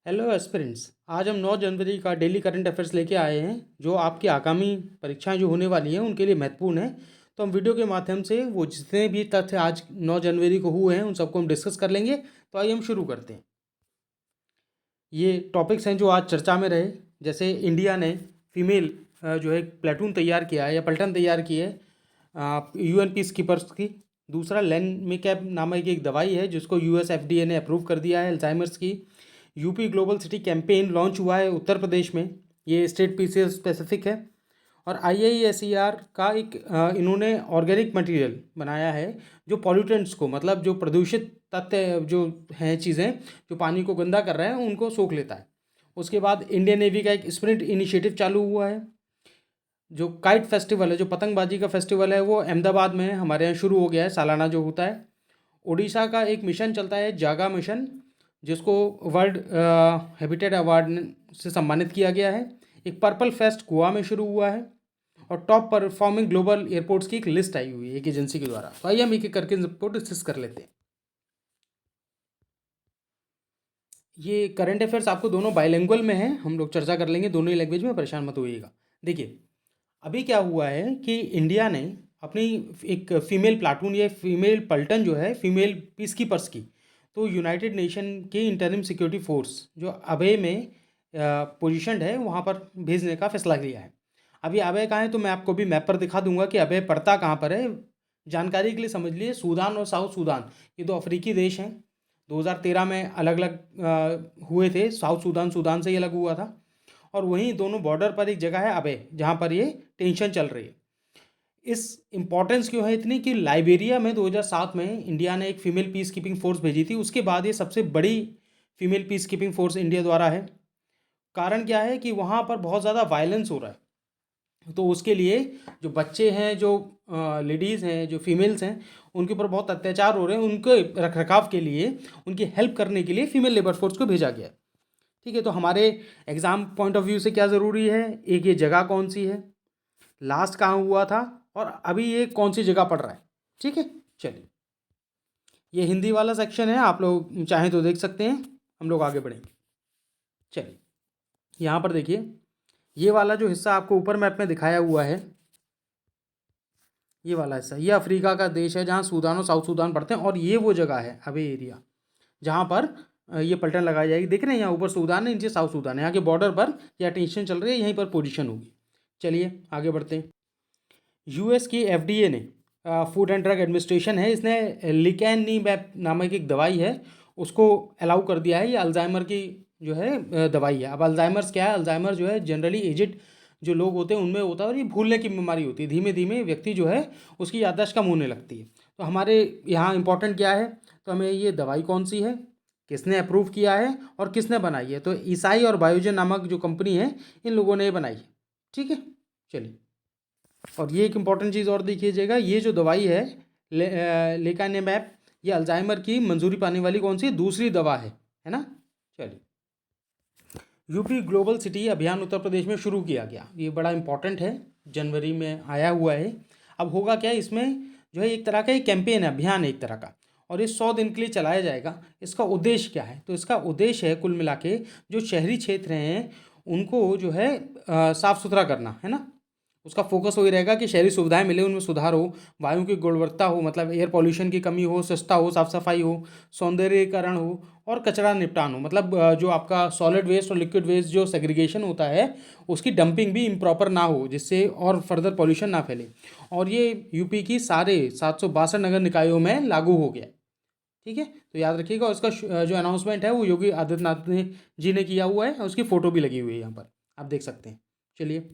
Hello aspirants. आज हम 9 जनवरी का डेली करंट अफेयर्स लेके आए हैं जो आपकी आगामी परीक्षाएं जो होने वाली हैं उनके लिए महत्वपूर्ण है। तो हम वीडियो के माध्यम से वो जितने भी तथ्य आज 9 जनवरी को हुए हैं उन सबको हम डिस्कस कर लेंगे। तो आइए हम शुरू करते हैं। ये टॉपिक्स हैं जो आज चर्चा में रहे। जैसे इंडिया ने फीमेल जो है प्लेटून तैयार किया है या पलटन तैयार की है यूएन पीस कीपर्स की। दूसरा लेनमेकैब नामक एक दवाई है जिसको यूएस एफडीए ने अप्रूव कर दिया है अल्जाइमर्स की। UP global city campaign launch हुआ है उत्तर प्रदेश में, ये स्टेट पीसीएस स्पेसिफिक है। और आईआईएसईआर का एक इन्होंने ऑर्गेनिक मटेरियल बनाया है जो पॉल्यूटेंट्स को, मतलब जो प्रदूषित तत्व जो हैं चीज़ें जो पानी को गंदा कर रहे हैं उनको सोख लेता है। उसके बाद इंडियन नेवी का एक स्प्रिंट इनिशिएटिव चालू हुआ है। जो काइट फेस्टिवल है, जो पतंगबाजी का फेस्टिवल है, वो अहमदाबाद में हमारे यहाँ शुरू हो गया है, सालाना जो होता है। उड़ीसा का एक मिशन चलता है जागा मिशन, जिसको वर्ल्ड हैबिटेट अवार्ड से सम्मानित किया गया है। एक पर्पल फेस्ट गोवा में शुरू हुआ है। और टॉप परफॉर्मिंग ग्लोबल एयरपोर्ट्स की एक लिस्ट आई हुई है एक एजेंसी के द्वारा। तो आइए हम एक एक करके इन सबको डिस्कस कर लेते हैं। ये करंट अफेयर्स आपको दोनों बाइलिंगुअल में है, हम लोग चर्चा कर लेंगे दोनों ही लैंग्वेज में, परेशान मत होइएगा। देखिए, अभी क्या हुआ है कि इंडिया ने अपनी एक फीमेल प्लाटून या फीमेल पल्टन जो है फीमेल पीस कीपर्स की, तो यूनाइटेड नेशन के इंटरिम सिक्योरिटी फोर्स जो अबे में पोजीशनड है वहाँ पर भेजने का फैसला लिया है। अभी अबे कहाँ है तो मैं आपको भी मैप पर दिखा दूंगा कि अबे पड़ता कहाँ पर है। जानकारी के लिए समझ लिए, सूडान और साउथ सूडान ये दो अफ्रीकी देश हैं। 2013 में अलग अलग हुए थे, साउथ सूडान सूडान से ही अलग हुआ था। और वहीं दोनों बॉर्डर पर एक जगह है अबे जहाँ पर ये टेंशन चल रही है। इस इम्पोर्टेंस क्यों है इतनी कि लाइबेरिया में 2007 में इंडिया ने एक फीमेल पीस कीपिंग फोर्स भेजी थी, उसके बाद ये सबसे बड़ी female peace keeping force India द्वारा है। कारण क्या है कि वहाँ पर बहुत ज़्यादा वायलेंस हो रहा है, तो उसके लिए जो बच्चे हैं, जो लेडीज़ हैं, जो फीमेल्स हैं, उनके ऊपर बहुत अत्याचार हो रहे हैं। उनके रख रखाव के लिए, उनकी हेल्प करने के लिए फीमेल लेबर फोर्स को भेजा गया है। ठीक है, तो हमारे एग्ज़ाम पॉइंट ऑफ व्यू से क्या ज़रूरी है, एक ये जगह कौन सी है, लास्ट कहाँ हुआ था, और अभी ये कौन सी जगह पड़ रहा है। ठीक है, चलिए, ये हिंदी वाला सेक्शन है, आप लोग चाहें तो देख सकते हैं। हम लोग आगे बढ़ेंगे। चलिए, यहाँ पर देखिए, ये वाला जो हिस्सा आपको ऊपर मैप में दिखाया हुआ है, ये वाला हिस्सा, ये अफ्रीका का देश है जहाँ सूडान और साउथ सूडान पड़ते हैं। और ये वो जगह है अबे एरिया जहाँ पर ये पलटन लगाई जाएगी। देख रहे हैं यहाँ ऊपर सूडान है, नीचे साउथ सूडान है। यहाँ के बॉर्डर पर यह टेंशन चल रही है, यहीं पर पोजीशन होगी। चलिए आगे बढ़ते हैं। यूएस की एफडीए ने, फूड एंड ड्रग एडमिनिस्ट्रेशन है, इसने लिकैनिमैब नामक एक दवाई है उसको अलाउ कर दिया है। ये अल्जाइमर की जो है दवाई है। अब अल्जाइमर्स क्या है, अल्जाइमर जो है जनरली एजिड जो लोग होते हैं उनमें होता है, और ये भूलने की बीमारी होती है। धीमे धीमे व्यक्ति जो है उसकी याददाश्त कम होने लगती है। तो हमारे यहाँ इंपॉर्टेंट क्या है, तो हमें ये दवाई कौन सी है, किसने अप्रूव किया है और किसने बनाई है। तो ईसाई और बायोजन नामक जो कंपनी है, इन लोगों ने बनाई है। ठीक है, चलिए, और ये एक इम्पॉर्टेंट चीज़ और देखिएगा, ये जो दवाई है लेकानेमैब, ये अल्जाइमर की मंजूरी पाने वाली कौन सी दूसरी दवा है ना। चलिए, यूपी ग्लोबल सिटी अभियान उत्तर प्रदेश में शुरू किया गया, ये बड़ा इंपॉर्टेंट है, जनवरी में आया हुआ है। अब होगा क्या, इसमें जो है एक तरह का एक कैंपेन है, अभियान है एक तरह का, और ये 100 दिन के लिए चलाया जाएगा। इसका उद्देश्य क्या है, तो इसका उद्देश्य है कुल मिला के जो शहरी क्षेत्र हैं उनको जो है साफ़ सुथरा करना है ना। उसका फोकस वही रहेगा कि शहरी सुविधाएं मिले, उनमें सुधार हो, वायु की गुणवत्ता हो, मतलब एयर पॉल्यूशन की कमी हो, स्वच्छता हो, साफ सफाई हो, सौंदर्यीकरण हो, और कचरा निपटान हो, मतलब जो आपका सॉलिड वेस्ट और लिक्विड वेस्ट जो सेग्रीगेशन होता है उसकी डंपिंग भी इम्प्रॉपर ना हो, जिससे और फर्दर पॉल्यूशन ना फैले। और ये यूपी की सारे 762 नगर निकायों में लागू हो गया। ठीक है, तो याद रखिएगा। और इसका जो अनाउंसमेंट है वो योगी आदित्यनाथ जी ने किया हुआ है, और उसकी फ़ोटो भी लगी हुई है यहाँ पर, आप देख सकते हैं। चलिए,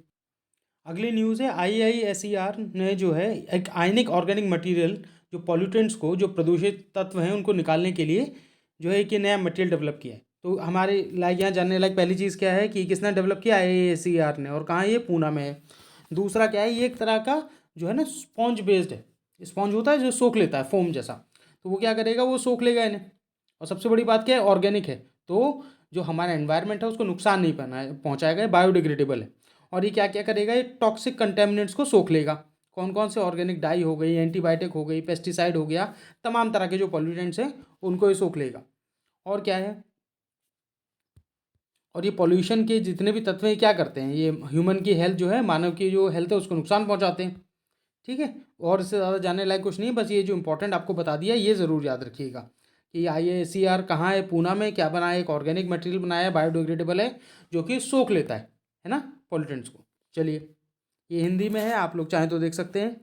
अगली न्यूज़ है, आईआईएसईआर ने जो है एक आयनिक ऑर्गेनिक मटेरियल, जो पॉल्यूटेंट्स को, जो प्रदूषित तत्व हैं उनको निकालने के लिए जो है कि नया मटेरियल डेवलप किया है। तो हमारे लाइक यहाँ जानने लायक पहली चीज़ क्या है कि किसने डेवलप किया, आईआईएसईआर ने, और कहाँ है, ये पूना में है। दूसरा क्या है, ये एक तरह का जो है ना स्पॉन्ज बेस्ड है। स्पॉन्ज होता है जो सोख लेता है फोम जैसा, तो वो क्या करेगा, वो सोख लेगा इन्हें। और सबसे बड़ी बात क्या है, ऑर्गेनिक है, तो जो हमारा एनवायरनमेंट है उसको नुकसान नहीं पहुँचाएगा, बायोडिग्रेडेबल है। और ये क्या क्या करेगा, ये टॉक्सिक कंटेमिनेंट्स को सोख लेगा। कौन कौन से, ऑर्गेनिक डाई हो गई, एंटीबायोटिक हो गई, पेस्टिसाइड हो गया, तमाम तरह के जो पॉल्यूटेंट्स हैं उनको ये सोख लेगा। और क्या है, और ये पॉल्यूशन के जितने भी तत्व हैं क्या करते हैं, ये ह्यूमन की हेल्थ जो है, मानव की जो हेल्थ है उसको नुकसान पहुंचाते हैं। ठीक है, और इससे ज़्यादा जानने लायक कुछ नहीं है, बस ये जो इंपॉर्टेंट आपको बता दिया ये ज़रूर याद रखिएगा कि IACR कहाँ है, पूना में, क्या बनाया है, एक ऑर्गेनिक मटेरियल बनाया है, बायोडिग्रेडेबल है, जो कि सोख लेता है ना, पॉल्यूटेंट्स को। चलिए, ये हिंदी में है, आप लोग चाहें तो देख सकते हैं।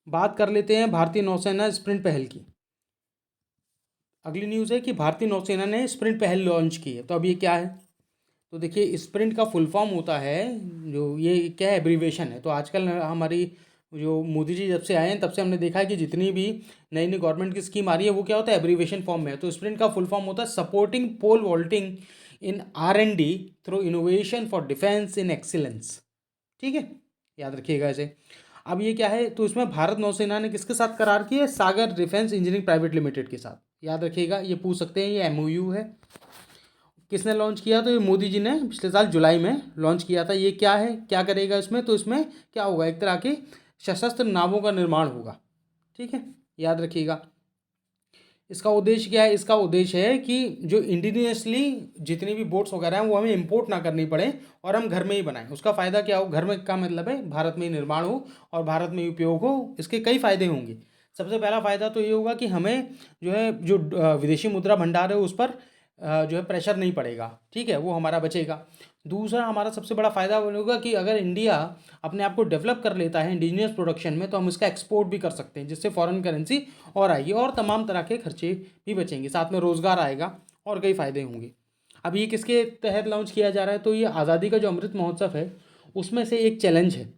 बात कर लेते हैं भारतीय नौसेना स्प्रिंट पहल की। अगली न्यूज़ है कि भारतीय नौसेना ने स्प्रिंट पहल लॉन्च की है। तो अब ये क्या है, तो देखिए स्प्रिंट का फुल फॉर्म होता है, जो ये क्या है, एब्रीवेशन है। तो आजकल हमारी जो मोदी जी जब से आए हैं तब से हमने देखा है कि जितनी भी नई नई गवर्नमेंट की स्कीम आ रही है वो क्या होता है, एब्रीवेशन फॉर्म में है। तो स्प्रिंट का फुल फॉर्म होता है supporting pole vaulting in R&D through innovation for defence in excellence. ठीक है, याद रखिएगा इसे। अब ये क्या है, तो इसमें भारत नौसेना ने किसके साथ करार किया है, सागर डिफेंस इंजीनियरिंग प्राइवेट लिमिटेड के साथ। याद रखिएगा, ये पूछ सकते हैं, ये MOU है। किसने लॉन्च किया, तो ये मोदी जी ने पिछले साल जुलाई में लॉन्च किया था। ये क्या है, क्या करेगा इसमें, तो इसमें क्या होगा, एक तरह के सशस्त्र नावों का निर्माण होगा। ठीक है, याद रखिएगा। इसका उद्देश्य क्या है, इसका उद्देश्य है कि जो इंडिजिनियसली जितनी भी बोट्स वगैरह हैं वो हमें इंपोर्ट ना करनी पड़े और हम घर में ही बनाएं। उसका फ़ायदा क्या हो, घर में का मतलब है भारत में ही निर्माण हो और भारत में ही उपयोग हो। इसके कई फ़ायदे होंगे। सबसे पहला फ़ायदा तो ये होगा कि हमें जो है जो विदेशी मुद्रा भंडार है उस पर जो है प्रेशर नहीं पड़ेगा। ठीक है, वो हमारा बचेगा। दूसरा हमारा सबसे बड़ा फ़ायदा होगा कि अगर इंडिया अपने आप को डेवलप कर लेता है इंडिजिनियस प्रोडक्शन में, तो हम इसका एक्सपोर्ट भी कर सकते हैं, जिससे फॉरेन करेंसी और आएगी और तमाम तरह के खर्चे भी बचेंगे, साथ में रोज़गार आएगा और कई फ़ायदे होंगे। अब ये किसके तहत लॉन्च किया जा रहा है, तो ये आज़ादी का जो अमृत महोत्सव है उसमें से एक चैलेंज है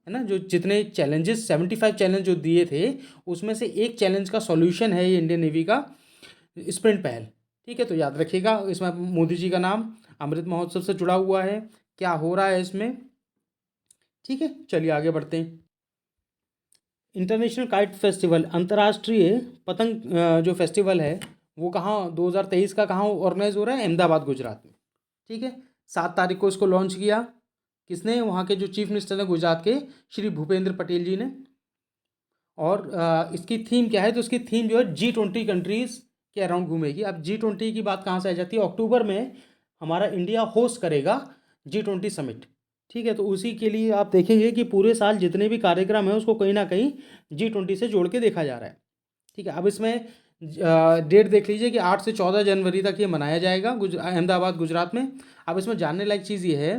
ना। जो जितने चैलेंजेस 75 चैलेंज जो दिए थे उसमें से एक चैलेंज का सॉल्यूशन है ये इंडियन नेवी का स्प्रिंट पहल। ठीक है, तो याद रखिएगा, इसमें मोदी जी का नाम अमृत महोत्सव से जुड़ा हुआ है, क्या हो रहा है इसमें। ठीक है, चलिए आगे बढ़ते हैं। इंटरनेशनल काइट फेस्टिवल, अंतर्राष्ट्रीय पतंग जो फेस्टिवल है वो कहाँ 2023 का कहाँ ऑर्गेनाइज हो रहा है, अहमदाबाद गुजरात में। ठीक है, 7 तारीख को इसको लॉन्च किया, किसने, वहाँ के जो चीफ मिनिस्टर हैं गुजरात के श्री भूपेंद्र पटेल जी ने। और इसकी थीम क्या है, तो इसकी थीम जो है G20 कंट्रीज़ के अराउंड घूमेगी। अब G20 की बात कहाँ से आ जाती है, अक्टूबर में हमारा इंडिया होस्ट करेगा G20 समिट। ठीक है, तो उसी के लिए आप देखेंगे कि पूरे साल जितने भी कार्यक्रम हैं उसको कहीं ना कहीं G20 से जोड़ के देखा जा रहा है। ठीक है, अब इसमें डेट देख लीजिए कि 8 से 14 जनवरी तक ये मनाया जाएगा अहमदाबाद गुजरात में। अब इसमें जानने लायक चीज़ ये है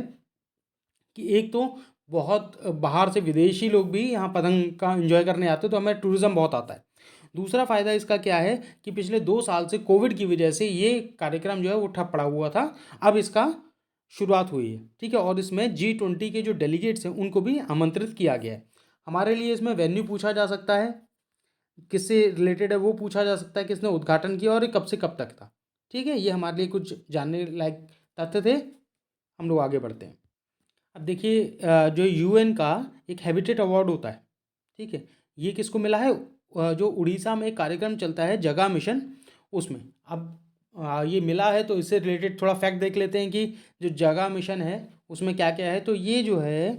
कि एक तो बहुत बाहर से विदेशी लोग भी यहाँ पतंग का एंजॉय करने आते हैं, तो हमें टूरिज़्म बहुत आता है। दूसरा फ़ायदा इसका क्या है कि पिछले 2 साल से कोविड की वजह से ये कार्यक्रम जो है वो ठप पड़ा हुआ था, अब इसका शुरुआत हुई है। ठीक है, और इसमें G20 के जो डेलीगेट्स हैं उनको भी आमंत्रित किया गया है। हमारे लिए इसमें वेन्यू पूछा जा सकता है, किससे रिलेटेड है वो पूछा जा सकता है, किसने उद्घाटन किया और ये कब से कब तक था। ठीक है, ये हमारे लिए कुछ जानने लायक तथ्य थे। हम लोग आगे बढ़ते हैं। अब देखिए जो UN का एक हैबिटेट अवार्ड होता है। ठीक है, ये किसको मिला है, जो उड़ीसा में एक कार्यक्रम चलता है जगा मिशन, उसमें। अब ये मिला है, तो इससे रिलेटेड थोड़ा फैक्ट देख लेते हैं कि जो जगा मिशन है उसमें क्या क्या है। तो ये जो है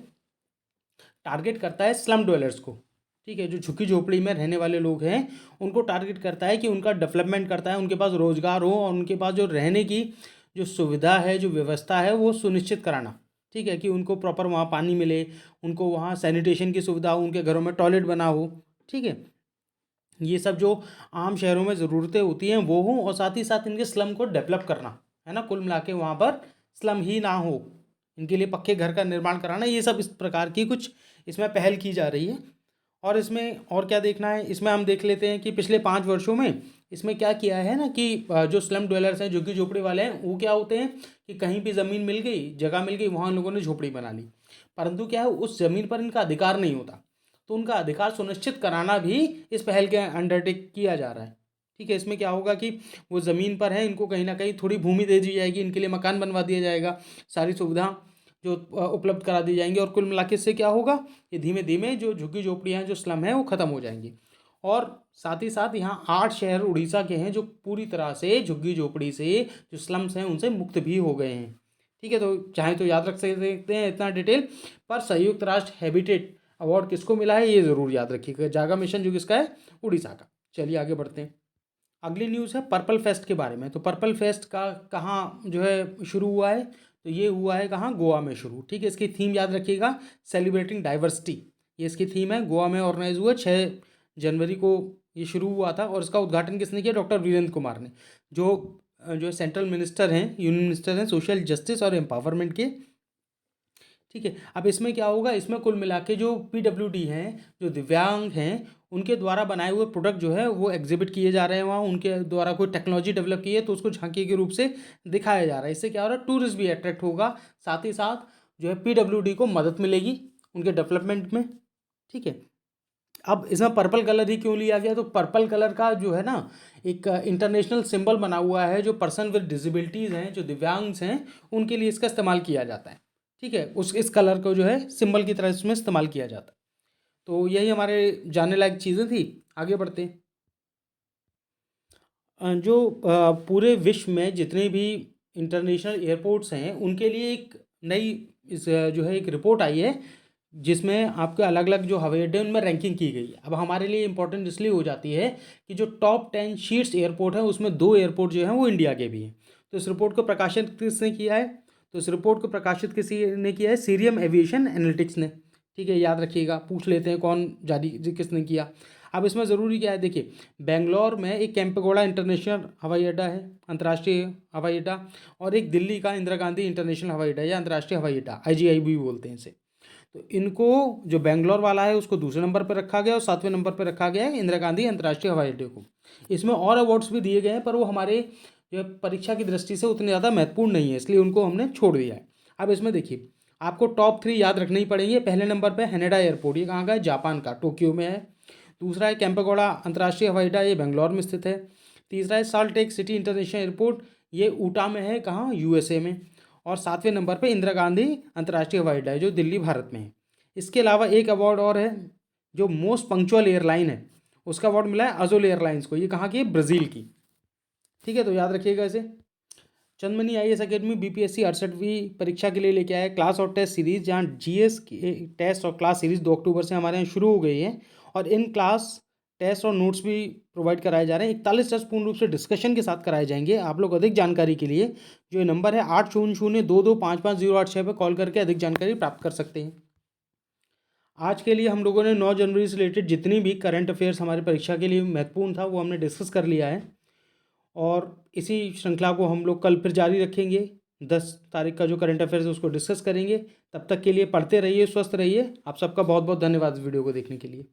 टारगेट करता है स्लम डवेलर्स को। ठीक है, जो झुग्गी झोपड़ी में रहने वाले लोग हैं उनको टारगेट करता है कि उनका डेवलपमेंट करता है, उनके पास रोज़गार हो और उनके पास जो रहने की जो सुविधा है, जो व्यवस्था है वो सुनिश्चित कराना। ठीक है, कि उनको प्रॉपर वहाँ पानी मिले, उनको वहाँ सैनिटेशन की सुविधा हो, उनके घरों में टॉयलेट बना हो। ठीक है, ये सब जो आम शहरों में ज़रूरतें होती हैं वो हों, और साथ ही साथ इनके स्लम को डेवलप करना है ना, कुल मिला के वहाँ पर स्लम ही ना हो, इनके लिए पक्के घर का निर्माण कराना। ये सब इस प्रकार की कुछ इसमें पहल की जा रही है। और इसमें और क्या देखना है, इसमें हम देख लेते हैं कि पिछले 5 वर्षों में इसमें क्या किया है ना कि जो स्लम डवेलर्स हैं, झुग्गी झोपड़ी वाले हैं, वो क्या होते हैं कि कहीं भी ज़मीन मिल गई, जगह मिल गई, वहाँ लोगों ने झोपड़ी बना ली, परंतु क्या है उस ज़मीन पर इनका अधिकार नहीं होता। तो उनका अधिकार सुनिश्चित कराना भी इस पहल के अंडरटेक किया जा रहा है। ठीक है, इसमें क्या होगा कि वो ज़मीन पर है, इनको कहीं ना कहीं थोड़ी भूमि दे दी जाएगी, इनके लिए मकान बनवा दिया जाएगा, सारी सुविधा जो उपलब्ध करा दी जाएंगी, और कुल मिला के इससे क्या होगा, ये धीमे धीमे जो झुग्गी झोपड़ियाँ जो स्लम है वो ख़त्म हो जाएंगी। और साथ ही साथ यहाँ 8 शहर उड़ीसा के हैं जो पूरी तरह से झुग्गी झोपड़ी से, जो स्लम्स हैं उनसे मुक्त भी हो गए हैं। ठीक है, तो चाहे तो याद रख सकते हैं इतना डिटेल, पर संयुक्त राष्ट्र हैबिटेट अवार्ड किसको मिला है ये ज़रूर याद रखिएगा, जागा मिशन जो किसका है, उड़ीसा का। चलिए आगे बढ़ते हैं। अगली न्यूज़ है पर्पल फेस्ट के बारे में। तो पर्पल फेस्ट का कहाँ जो है शुरू हुआ है, तो ये हुआ है कहाँ, गोवा में शुरू। ठीक है, इसकी थीम याद रखिएगा, सेलिब्रेटिंग डाइवर्सिटी, ये इसकी थीम है। गोवा में ऑर्गेनाइज हुआ, 6 जनवरी को ये शुरू हुआ था। और इसका उद्घाटन किसने किया, डॉक्टर वीरेंद्र कुमार ने, जो सेंट्रल मिनिस्टर हैं, यूनियन मिनिस्टर हैं सोशल जस्टिस और एम्पावरमेंट के। ठीक है, अब इसमें क्या होगा, इसमें कुल मिला के जो PWD हैं, जो दिव्यांग हैं, उनके द्वारा बनाए हुए प्रोडक्ट जो है वो एग्जिबिट किए जा रहे हैं वहाँ। उनके द्वारा कोई टेक्नोलॉजी डेवलप की है तो उसको झांकी के रूप से दिखाया जा रहा है। इससे क्या हो रहा है, टूरिस्ट भी अट्रैक्ट होगा, साथ ही साथ जो है PWD को मदद मिलेगी उनके डेवलपमेंट में। ठीक है, अब इसमें पर्पल कलर ही क्यों लिया गया, तो पर्पल कलर का जो है ना एक इंटरनेशनल सिंबल बना हुआ है, जो पर्सन विद डिसेबिलिटीज़ हैं, जो दिव्यांग्स हैं, उनके लिए इसका इस्तेमाल किया जाता है। ठीक है, इस कलर को जो है सिंबल की तरह इसमें इस्तेमाल किया जाता है। तो यही हमारे जानने लायक चीज़ें थी। आगे बढ़ते हैं। पूरे विश्व में जितने भी इंटरनेशनल एयरपोर्ट्स हैं उनके लिए एक नई जो है एक रिपोर्ट आई है, जिसमें आपके अलग अलग जो हवाई अड्डे उनमें रैंकिंग की गई है। अब हमारे लिए इंपॉर्टेंट इसलिए हो जाती है कि जो टॉप 10 शीर्ष एयरपोर्ट हैं उसमें 2 एयरपोर्ट जो हैं वो इंडिया के भी हैं। तो इस रिपोर्ट को प्रकाशित किसने किया है, तो इस रिपोर्ट को प्रकाशित किसी ने किया है, सीरियम एविएशन एनालिटिक्स ने। ठीक है, याद रखिएगा, पूछ लेते हैं कौन जारी किसने किया। अब इसमें ज़रूरी क्या है, देखिए, बेंगलोर में एक केम्पेगौड़ा इंटरनेशनल हवाई अड्डा है, अंतर्राष्ट्रीय हवाई अड्डा, और एक दिल्ली का इंदिरा गांधी इंटरनेशनल हवाई अड्डा या अंतर्राष्ट्रीय हवाई अड्डा, IGI भी बोलते हैं इसे। तो इनको जो बेंगलोर वाला है उसको दूसरे नंबर पर रखा गया और 7वें नंबर पर रखा गया है इंदिरा गांधी अंतर्राष्ट्रीय हवाई अड्डे को। इसमें और अवार्ड्स भी दिए गए हैं, पर वो हमारे जो है परीक्षा की दृष्टि से उतने ज़्यादा महत्वपूर्ण नहीं है, इसलिए उनको हमने छोड़ दिया है। अब इसमें देखिए, आपको टॉप 3 याद रखने ही पड़ेंगे। पहले नंबर पर हैनेडा एयरपोर्ट, ये कहाँ का है, जापान का, टोक्यो में है। दूसरा है केम्पेगौड़ा अंतर्राष्ट्रीय हवाई अड्डा, ये बेंगलोर में स्थित है। तीसरा है salt lake city international airport, ये ऊटा में है, कहाँ, USA में। और 7वें नंबर पर इंदिरा गांधी अंतर्राष्ट्रीय हवाई अड्डा है, जो दिल्ली भारत में है। इसके अलावा एक अवार्ड और है, जो मोस्ट पंक्चुअल एयरलाइन है, उसका अवार्ड मिला है अजोल एयरलाइंस को, ये कहाँ की है, ब्राज़ील की। ठीक है, तो याद रखिएगा इसे। चंदमनी IAS अकेडमी BPSC 68वीं परीक्षा के लिए लेके आया क्लास और टेस्ट सीरीज़, जहाँ GS की टेस्ट और क्लास सीरीज़ 2 अक्टूबर से हमारे यहाँ शुरू हो गई है। और इन क्लास टेस्ट और नोट्स भी प्रोवाइड कराए जा रहे हैं। 41 टेस्ट पूर्ण रूप से डिस्कशन के साथ कराए जाएंगे। आप लोग अधिक जानकारी के लिए जो नंबर है 8002255086 पर कॉल करके अधिक जानकारी प्राप्त कर सकते हैं। आज के लिए हम लोगों ने 9 जनवरी से रिलेटेड जितनी भी करंट अफेयर्स हमारी परीक्षा के लिए महत्वपूर्ण था वो हमने डिस्कस कर लिया है, और इसी श्रृंखला को हम लोग कल फिर जारी रखेंगे। 10 तारीख का जो करंट अफेयर्स है उसको डिस्कस करेंगे। तब तक के लिए पढ़ते रहिए, स्वस्थ रहिए। आप सबका बहुत बहुत धन्यवाद इस वीडियो को देखने के लिए।